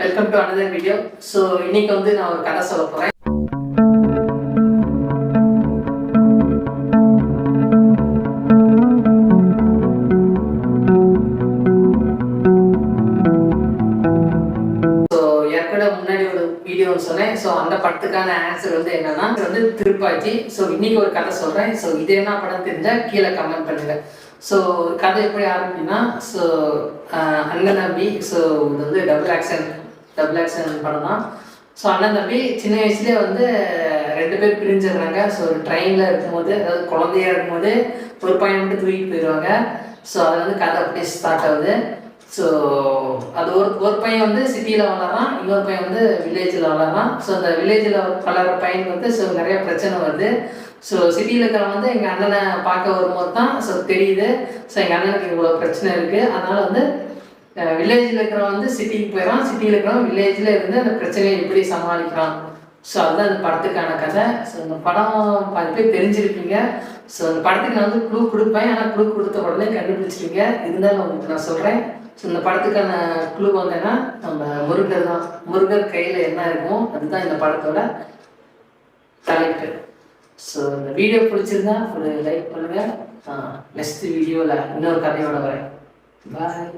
Welcome to another video. So இன்னைக்கு வந்து நான் ஒரு கதை சொல்ல போகிறேன். முன்னாடி ஒரு வீடியோ சொன்னேன். ஸோ அந்த படத்துக்கான ஆன்சர் வந்து என்னன்னா வந்து திருப்பாச்சி. ஸோ இன்னைக்கு ஒரு கதை சொல்றேன். ஸோ இது என்ன படம் தெரிஞ்சா கீழே கமெண்ட் பண்ணுங்க. ஸோ கதை எப்படி ஆரம்பிக்குன்னா, ஸோ அண்ணன் தம்பி. ஸோ இது வந்து டபுள் ஆக்ஷன் படம் தான். ஸோ அண்ணன் தம்பி சின்ன வயசுலேயே வந்து 2 பேர் பிரிஞ்சிடுறாங்க. ஸோ ட்ரெயினில் இருக்கும்போது, அதாவது குழந்தையா இருக்கும்போது ஒரு பையன் மட்டும் தூக்கிட்டு போயிடுவாங்க. ஸோ அது வந்து கதை அப்படியே ஸ்டார்ட் ஆகுது. ஸோ அது ஒரு பையன் வந்து சிட்டியில் வளரான், இன்னொரு பையன் வந்து வில்லேஜில் வளரான். ஸோ அந்த வில்லேஜில் வளர்கிற பையனுக்கு வந்து ஸோ நிறைய பிரச்சனை வருது. ஸோ சிட்டியில் இருக்கிறவன் வந்து எங்கள் அண்ணனை பார்க்க வரும்போது தான் ஸோ தெரியுது, ஸோ எங்கள் அண்ணனுக்கு இவ்வளோ பிரச்சனை இருக்குது. அதனால் வந்து வில்லேஜில் இருக்கிறவன் வந்து சிட்டிக்கு போயிடறான், சிட்டியில் இருக்கிறவன் வில்லேஜில் இருந்து அந்த பிரச்சனையை எப்படி சமாளிக்கிறான். ஸோ அதுதான் இந்த படத்துக்கான கதை. ஸோ இந்த படம் பாதி பேர் தெரிஞ்சிருப்பீங்க. ஸோ இந்த படத்துக்கு நான் வந்து க்ளூ கொடுப்பேன், ஆனால் க்ளூ கொடுத்த உடனே கண்டுபிடிச்சிருக்கீங்க. இருந்தாலும் உங்களுக்கு நான் சொல்கிறேன். ஸோ இந்த படத்துக்கான க்ளூ வந்தேன்னா நம்ம முருகர் தான். முருகர் கையில் என்ன இருக்கும் அதுதான் இந்த படத்தோட தலைப்பு. ஸோ இந்த வீடியோ பிடிச்சிருந்தா ஒரு லைக் பண்ணுங்கள். நெக்ஸ்ட் வீடியோவில் இன்னொரு கதையோட வரேன். பாய்.